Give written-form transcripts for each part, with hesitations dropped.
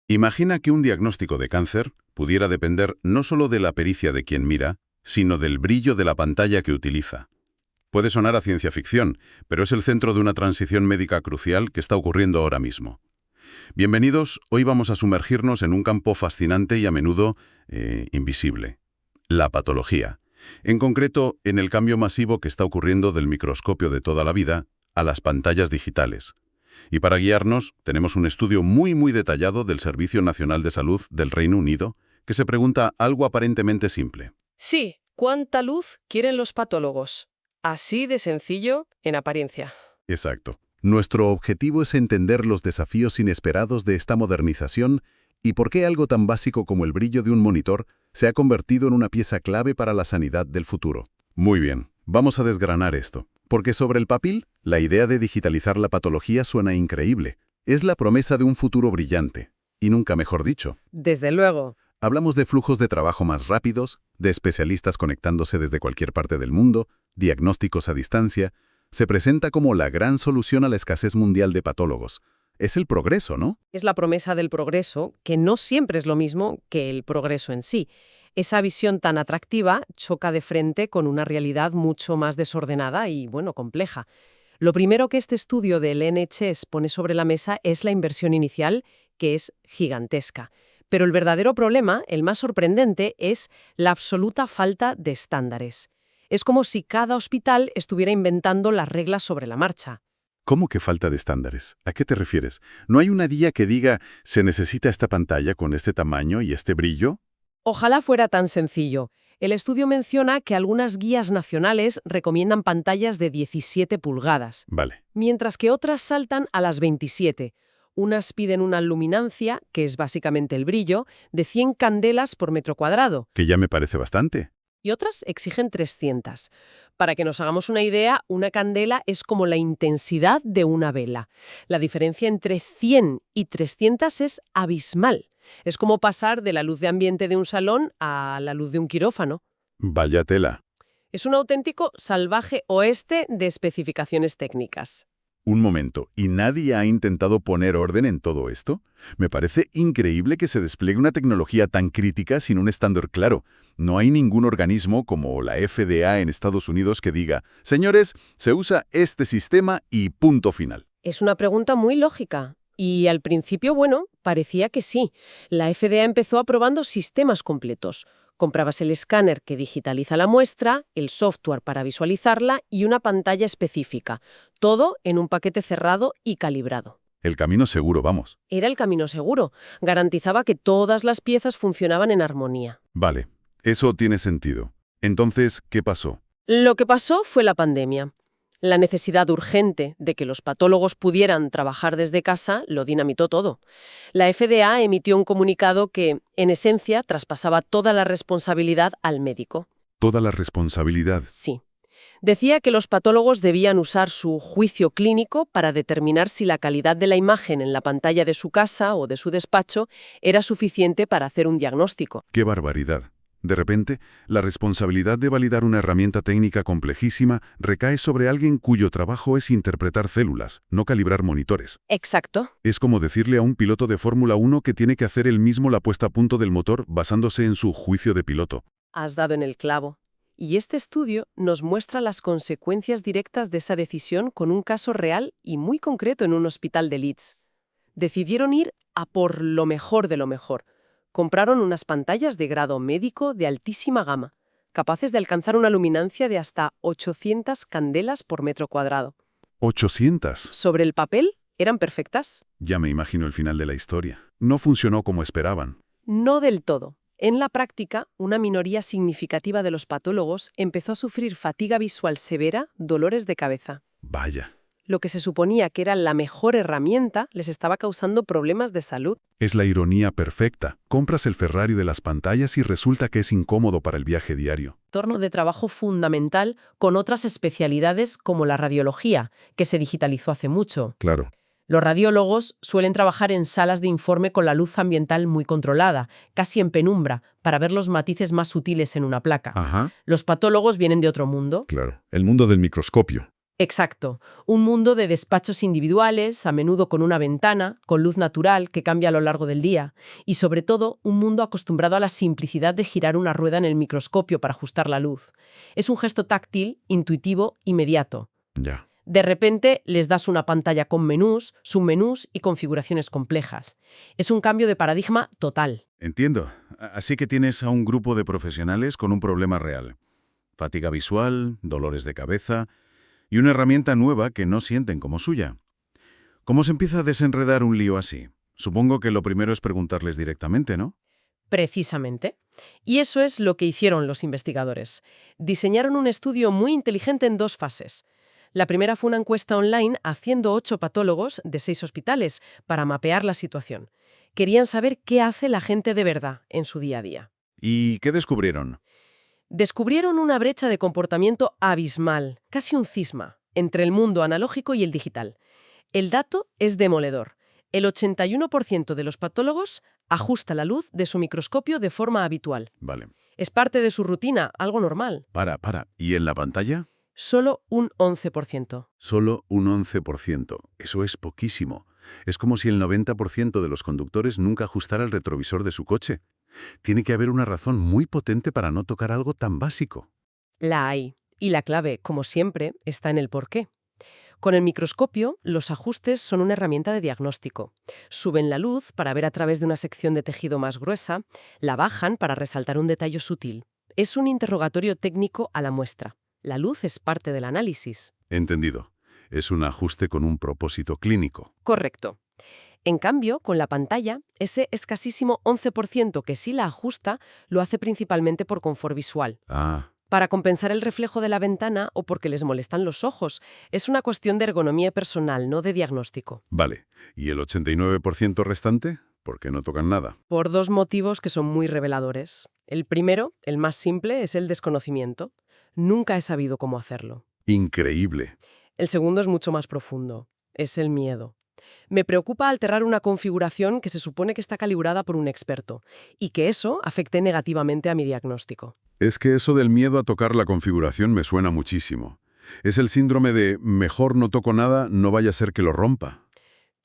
Imagina que un diagnóstico de cáncer pudiera depender no solo de la pericia de quien mira, sino del brillo de la pantalla que utiliza. Puede sonar a ciencia ficción, pero es el centro de una transición médica crucial que está ocurriendo ahora mismo. Bienvenidos, hoy vamos a sumergirnos en un campo fascinante y a menudo invisible: la patología. En concreto, en el cambio masivo que está ocurriendo del microscopio de toda la vida a las pantallas digitales. Y para guiarnos, tenemos un estudio muy detallado del Servicio Nacional de Salud del Reino Unido que se pregunta algo aparentemente simple. Sí, ¿cuánta luz quieren los patólogos? Así de sencillo en apariencia. Exacto. Nuestro objetivo es entender los desafíos inesperados de esta modernización y por qué algo tan básico como el brillo de un monitor se ha convertido en una pieza clave para la sanidad del futuro. Muy bien, vamos a desgranar esto. Porque sobre el papel, la idea de digitalizar la patología suena increíble. Es la promesa de un futuro brillante. Y nunca mejor dicho. Desde luego. Hablamos de flujos de trabajo más rápidos, de especialistas conectándose desde cualquier parte del mundo, diagnósticos a distancia. Se presenta como la gran solución a la escasez mundial de patólogos. Es el progreso, ¿no? Es la promesa del progreso, que no siempre es lo mismo que el progreso en sí. Esa visión tan atractiva choca de frente con una realidad mucho más desordenada y, compleja. Lo primero que este estudio del NHS pone sobre la mesa es la inversión inicial, que es gigantesca. Pero el verdadero problema, el más sorprendente, es la absoluta falta de estándares. Es como si cada hospital estuviera inventando las reglas sobre la marcha. ¿Cómo que falta de estándares? ¿A qué te refieres? ¿No hay una guía que diga se necesita esta pantalla con este tamaño y este brillo? Ojalá fuera tan sencillo. El estudio menciona que algunas guías nacionales recomiendan pantallas de 17 pulgadas, Vale. mientras que otras saltan a las 27. Unas piden una luminancia, que es básicamente el brillo, de 100 candelas por metro cuadrado, Que ya me parece bastante. y otras exigen 300. Para que nos hagamos una idea, una candela es como la intensidad de una vela. La diferencia entre 100 y 300 es abismal. Es como pasar de la luz de ambiente de un salón a la luz de un quirófano. Vaya tela. Es un auténtico salvaje oeste de especificaciones técnicas. Un momento, ¿y nadie ha intentado poner orden en todo esto? Me parece increíble que se despliegue una tecnología tan crítica sin un estándar claro. No hay ningún organismo como la FDA en Estados Unidos que diga, señores, se usa este sistema y punto final. Es una pregunta muy lógica. Y al principio, parecía que sí. La FDA empezó aprobando sistemas completos. Comprabas el escáner que digitaliza la muestra, el software para visualizarla y una pantalla específica. Todo en un paquete cerrado y calibrado. El camino seguro, vamos. Era el camino seguro. Garantizaba que todas las piezas funcionaban en armonía. Vale, eso tiene sentido. Entonces, ¿qué pasó? Lo que pasó fue la pandemia. La necesidad urgente de que los patólogos pudieran trabajar desde casa lo dinamitó todo. La FDA emitió un comunicado que, en esencia, traspasaba toda la responsabilidad al médico. Toda la responsabilidad. Sí. Decía que los patólogos debían usar su juicio clínico para determinar si la calidad de la imagen en la pantalla de su casa o de su despacho era suficiente para hacer un diagnóstico. ¡Qué barbaridad! De repente, la responsabilidad de validar una herramienta técnica complejísima recae sobre alguien cuyo trabajo es interpretar células, no calibrar monitores. Exacto. Es como decirle a un piloto de Fórmula 1 que tiene que hacer él mismo la puesta a punto del motor basándose en su juicio de piloto. Has dado en el clavo. Y este estudio nos muestra las consecuencias directas de esa decisión con un caso real y muy concreto en un hospital de Leeds. Decidieron ir a por lo mejor de lo mejor. Compraron unas pantallas de grado médico de altísima gama, capaces de alcanzar una luminancia de hasta 800 candelas por metro cuadrado. ¡800! Sobre el papel, eran perfectas. Ya me imagino el final de la historia. No funcionó como esperaban. No del todo. En la práctica, una minoría significativa de los patólogos empezó a sufrir fatiga visual severa, dolores de cabeza. Vaya. Lo que se suponía que era la mejor herramienta les estaba causando problemas de salud. Es la ironía perfecta. Compras el Ferrari de las pantallas y resulta que es incómodo para el viaje diario. Entorno de trabajo fundamental con otras especialidades como la radiología, que se digitalizó hace mucho. Claro. Los radiólogos suelen trabajar en salas de informe con la luz ambiental muy controlada, casi en penumbra, para ver los matices más sutiles en una placa. Ajá. Los patólogos vienen de otro mundo. Claro. El mundo del microscopio. Exacto. Un mundo de despachos individuales, a menudo con una ventana, con luz natural que cambia a lo largo del día, y sobre todo un mundo acostumbrado a la simplicidad de girar una rueda en el microscopio para ajustar la luz. Es un gesto táctil, intuitivo, inmediato. Ya. De repente les das una pantalla con menús, submenús y configuraciones complejas. Es un cambio de paradigma total. Entiendo. Así que tienes a un grupo de profesionales con un problema real. Fatiga visual, dolores de cabeza y una herramienta nueva que no sienten como suya. ¿Cómo se empieza a desenredar un lío así? Supongo que lo primero es preguntarles directamente, ¿no? Precisamente. Y eso es lo que hicieron los investigadores. Diseñaron un estudio muy inteligente en 2 fases. La primera fue una encuesta online a 108 patólogos de 6 hospitales para mapear la situación. Querían saber qué hace la gente de verdad en su día a día. ¿Y qué descubrieron? Descubrieron una brecha de comportamiento abismal, casi un cisma, entre el mundo analógico y el digital. El dato es demoledor. El 81% de los patólogos ajusta la luz de su microscopio de forma habitual. Vale. Es parte de su rutina, algo normal. Para. ¿Y en la pantalla? Solo un 11%. Solo un 11%. Eso es poquísimo. Es como si el 90% de los conductores nunca ajustara el retrovisor de su coche. Tiene que haber una razón muy potente para no tocar algo tan básico. La hay. Y la clave, como siempre, está en el porqué. Con el microscopio, los ajustes son una herramienta de diagnóstico. Suben la luz para ver a través de una sección de tejido más gruesa, la bajan para resaltar un detalle sutil. Es un interrogatorio técnico a la muestra. La luz es parte del análisis. Entendido. Es un ajuste con un propósito clínico. Correcto. En cambio, con la pantalla, ese escasísimo 11% que sí la ajusta lo hace principalmente por confort visual. Ah, Para compensar el reflejo de la ventana o porque les molestan los ojos. Es una cuestión de ergonomía personal, no de diagnóstico. vale. ¿Y el 89% restante? ¿Por qué no tocan nada? Por 2 motivos que son muy reveladores. El primero, el más simple, es el desconocimiento. Nunca he sabido cómo hacerlo. Increíble. El segundo es mucho más profundo. Es el miedo. Me preocupa alterar una configuración que se supone que está calibrada por un experto y que eso afecte negativamente a mi diagnóstico. Es que eso del miedo a tocar la configuración me suena muchísimo. Es el síndrome de mejor no toco nada, no vaya a ser que lo rompa.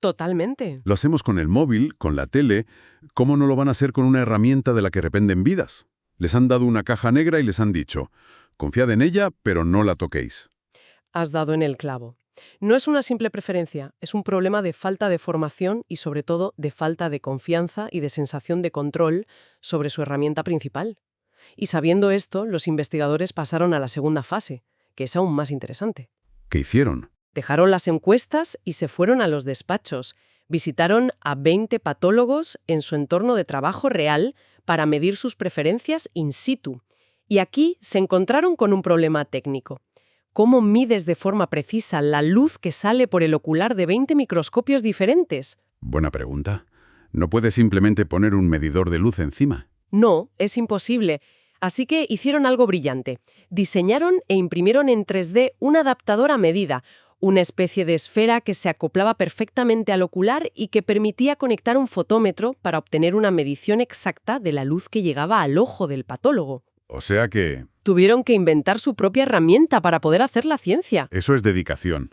Totalmente. Lo hacemos con el móvil, con la tele. ¿Cómo no lo van a hacer con una herramienta de la que rependen vidas? Les han dado una caja negra y les han dicho, confiad en ella, pero no la toquéis. Has dado en el clavo. No es una simple preferencia, es un problema de falta de formación y sobre todo de falta de confianza y de sensación de control sobre su herramienta principal. Y sabiendo esto, los investigadores pasaron a la segunda fase, que es aún más interesante. ¿Qué hicieron? Dejaron las encuestas y se fueron a los despachos. Visitaron a 20 patólogos en su entorno de trabajo real para medir sus preferencias in situ. Y aquí se encontraron con un problema técnico. ¿Cómo mides de forma precisa la luz que sale por el ocular de 20 microscopios diferentes? Buena pregunta. No puedes simplemente poner un medidor de luz encima. No, es imposible. Así que hicieron algo brillante. Diseñaron e imprimieron en 3D un adaptador a medida, una especie de esfera que se acoplaba perfectamente al ocular y que permitía conectar un fotómetro para obtener una medición exacta de la luz que llegaba al ojo del patólogo. O sea que Tuvieron que inventar su propia herramienta para poder hacer la ciencia. eso es dedicación.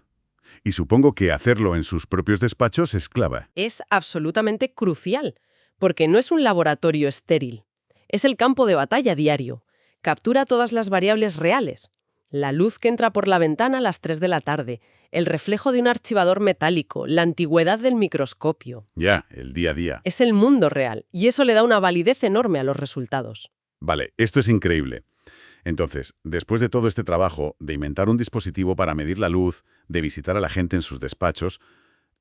Y supongo que hacerlo en sus propios despachos es clave. Es absolutamente crucial, porque no es un laboratorio estéril. Es el campo de batalla diario. Captura todas las variables reales. La luz que entra por la ventana a las 3 de la tarde, el reflejo de un archivador metálico, la antigüedad del microscopio. Ya, el día a día. Es el mundo real, y eso le da una validez enorme a los resultados. Vale, esto es increíble. Entonces, después de todo este trabajo, de inventar un dispositivo para medir la luz, de visitar a la gente en sus despachos,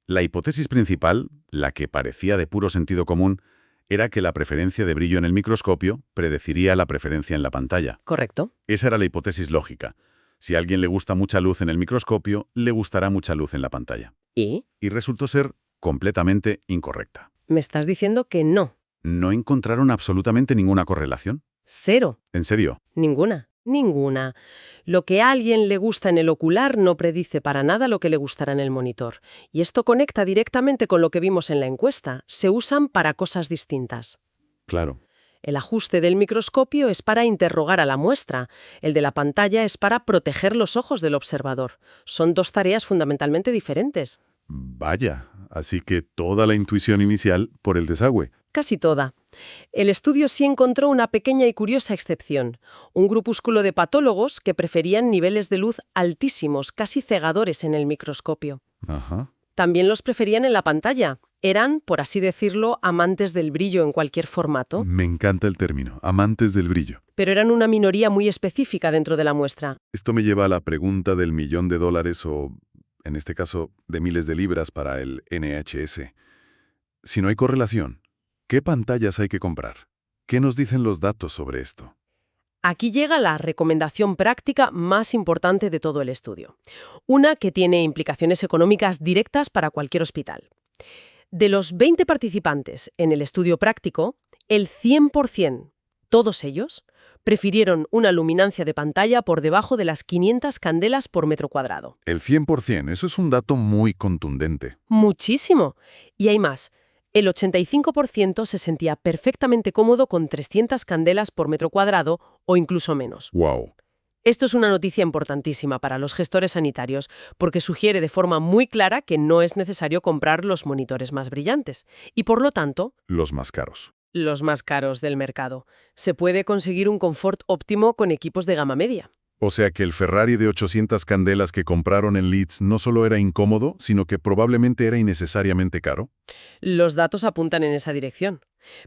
la hipótesis principal, la que parecía de puro sentido común, era que la preferencia de brillo en el microscopio predeciría la preferencia en la pantalla. ¿Correcto? Esa era la hipótesis lógica. Si a alguien le gusta mucha luz en el microscopio, le gustará mucha luz en la pantalla. ¿Y? Y resultó ser completamente incorrecta. Me estás diciendo que no. ¿No encontraron absolutamente ninguna correlación? Cero. ¿En serio? Ninguna. Ninguna. Lo que a alguien le gusta en el ocular no predice para nada lo que le gustará en el monitor. Y esto conecta directamente con lo que vimos en la encuesta. Se usan para cosas distintas. Claro. El ajuste del microscopio es para interrogar a la muestra, el de la pantalla es para proteger los ojos del observador. Son dos tareas fundamentalmente diferentes. Vaya, así que toda la intuición inicial por el desagüe. Casi toda. El estudio sí encontró una pequeña y curiosa excepción, un grupúsculo de patólogos que preferían niveles de luz altísimos, casi cegadores en el microscopio. Ajá. También los preferían en la pantalla. Eran, por así decirlo, amantes del brillo en cualquier formato, Me encanta el término, amantes del brillo. pero eran una minoría muy específica dentro de la muestra. Esto me lleva a la pregunta del $1.000.000 o, en este caso, de miles de libras para el NHS. Si no hay correlación, ¿qué pantallas hay que comprar? ¿Qué nos dicen los datos sobre esto? Aquí llega la recomendación práctica más importante de todo el estudio. Una que tiene implicaciones económicas directas para cualquier hospital. De los 20 participantes en el estudio práctico, el 100%, todos ellos, prefirieron una luminancia de pantalla por debajo de las 500 candelas por metro cuadrado. El 100%, eso es un dato muy contundente. ¡Muchísimo! Y hay más. El 85% se sentía perfectamente cómodo con 300 candelas por metro cuadrado o incluso menos. ¡Wow! Esto es una noticia importantísima para los gestores sanitarios porque sugiere de forma muy clara que no es necesario comprar los monitores más brillantes y, por lo tanto, Los más caros. los más caros del mercado. Se puede conseguir un confort óptimo con equipos de gama media. O sea que el Ferrari de 800 candelas que compraron en Leeds no solo era incómodo, sino que probablemente era innecesariamente caro. Los datos apuntan en esa dirección.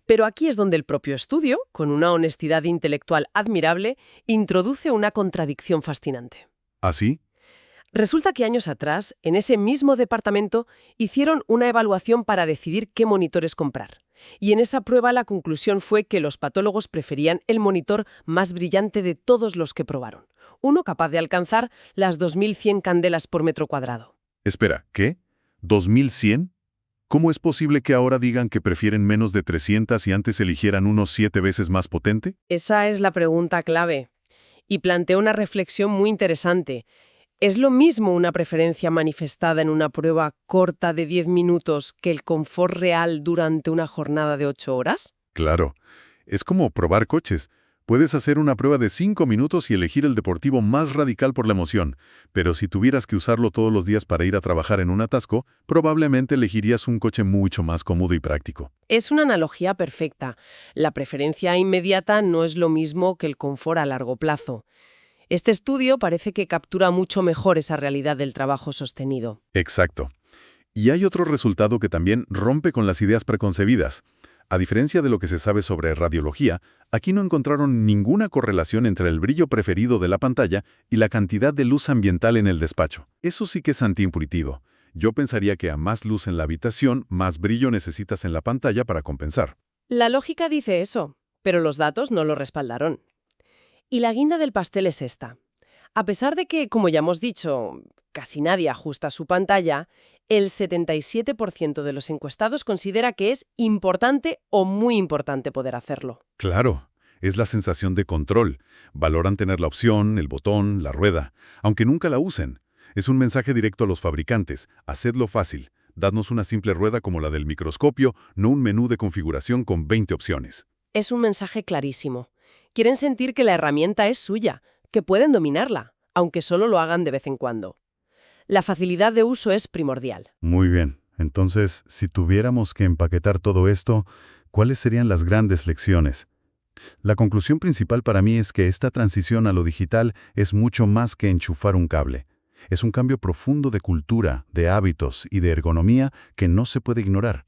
Pero aquí es donde el propio estudio, con una honestidad intelectual admirable, introduce una contradicción fascinante. ¿Así? Resulta que años atrás, en ese mismo departamento, hicieron una evaluación para decidir qué monitores comprar. Y en esa prueba la conclusión fue que los patólogos preferían el monitor más brillante de todos los que probaron. Uno capaz de alcanzar las 2100 candelas por metro cuadrado. Espera, ¿qué? ¿2100? ¿Cómo es posible que ahora digan que prefieren menos de 300 y antes eligieran uno 7 veces más potente? Esa es la pregunta clave. Y plantea una reflexión muy interesante. ¿Es lo mismo una preferencia manifestada en una prueba corta de 10 minutos que el confort real durante una jornada de 8 horas? Claro. Es como probar coches. Puedes hacer una prueba de 5 minutos y elegir el deportivo más radical por la emoción, pero si tuvieras que usarlo todos los días para ir a trabajar en un atasco, probablemente elegirías un coche mucho más cómodo y práctico. Es una analogía perfecta. La preferencia inmediata no es lo mismo que el confort a largo plazo. Este estudio parece que captura mucho mejor esa realidad del trabajo sostenido. Exacto. Y hay otro resultado que también rompe con las ideas preconcebidas. A diferencia de lo que se sabe sobre radiología, aquí no encontraron ninguna correlación entre el brillo preferido de la pantalla y la cantidad de luz ambiental en el despacho. Eso sí que es antiintuitivo. Yo pensaría que a más luz en la habitación, más brillo necesitas en la pantalla para compensar. La lógica dice eso, pero los datos no lo respaldaron. Y la guinda del pastel es esta. A pesar de que, como ya hemos dicho, casi nadie ajusta su pantalla, el 77% de los encuestados considera que es importante o muy importante poder hacerlo. Claro, es la sensación de control. Valoran tener la opción, el botón, la rueda, aunque nunca la usen. Es un mensaje directo a los fabricantes. Hacedlo fácil. Dadnos una simple rueda como la del microscopio, no un menú de configuración con 20 opciones. Es un mensaje clarísimo. Quieren sentir que la herramienta es suya, que pueden dominarla, aunque solo lo hagan de vez en cuando. La facilidad de uso es primordial. Muy bien. Entonces, si tuviéramos que empaquetar todo esto, ¿cuáles serían las grandes lecciones? La conclusión principal para mí es que esta transición a lo digital es mucho más que enchufar un cable. Es un cambio profundo de cultura, de hábitos y de ergonomía que no se puede ignorar.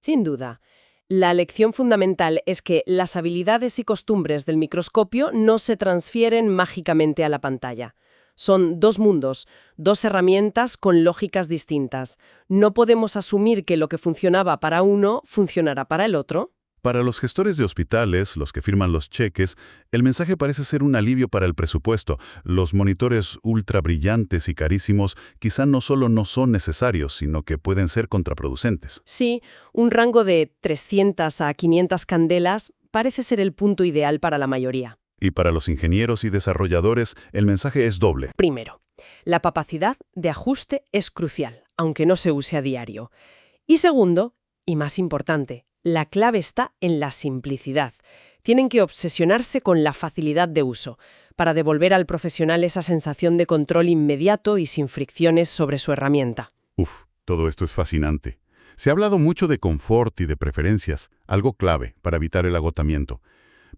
Sin duda. La lección fundamental es que las habilidades y costumbres del microscopio no se transfieren mágicamente a la pantalla. Son dos mundos, dos herramientas con lógicas distintas. No podemos asumir que lo que funcionaba para uno funcionará para el otro. Para los gestores de hospitales, los que firman los cheques, el mensaje parece ser un alivio para el presupuesto. Los monitores ultra brillantes y carísimos quizá no solo no son necesarios, sino que pueden ser contraproducentes. Sí, un rango de 300 a 500 candelas parece ser el punto ideal para la mayoría. Y para los ingenieros y desarrolladores, el mensaje es doble. Primero, la capacidad de ajuste es crucial, aunque no se use a diario. Y segundo, y más importante, la clave está en la simplicidad. Tienen que obsesionarse con la facilidad de uso, para devolver al profesional esa sensación de control inmediato y sin fricciones sobre su herramienta. Uf, todo esto es fascinante. Se ha hablado mucho de confort y de preferencias, algo clave para evitar el agotamiento.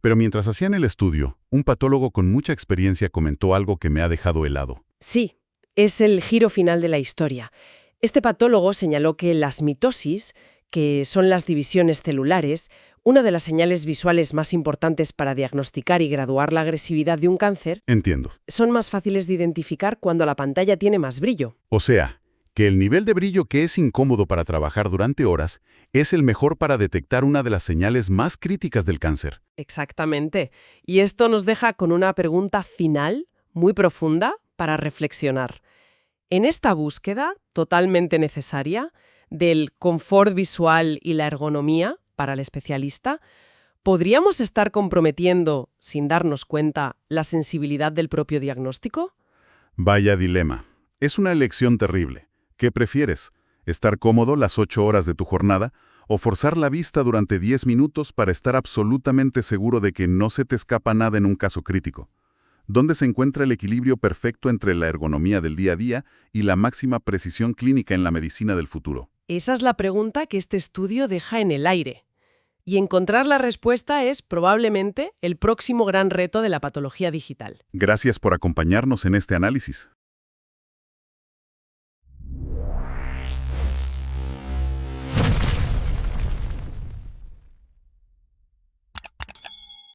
Pero mientras hacían el estudio, un patólogo con mucha experiencia comentó algo que me ha dejado helado. Sí, es el giro final de la historia. Este patólogo señaló que las mitosis, que son las divisiones celulares, una de las señales visuales más importantes para diagnosticar y graduar la agresividad de un cáncer, Entiendo. son más fáciles de identificar cuando la pantalla tiene más brillo. O sea, que el nivel de brillo que es incómodo para trabajar durante horas es el mejor para detectar una de las señales más críticas del cáncer. Exactamente. Y esto nos deja con una pregunta final, muy profunda, para reflexionar. En esta búsqueda, totalmente necesaria, del confort visual y la ergonomía para el especialista, ¿podríamos estar comprometiendo, sin darnos cuenta, la sensibilidad del propio diagnóstico? Vaya dilema. Es una elección terrible. ¿Qué prefieres? ¿Estar cómodo las 8 horas de tu jornada o forzar la vista durante 10 minutos para estar absolutamente seguro de que no se te escapa nada en un caso crítico? ¿Dónde se encuentra el equilibrio perfecto entre la ergonomía del día a día y la máxima precisión clínica en la medicina del futuro? Esa es la pregunta que este estudio deja en el aire. Y encontrar la respuesta es probablemente el próximo gran reto de la patología digital. Gracias por acompañarnos en este análisis.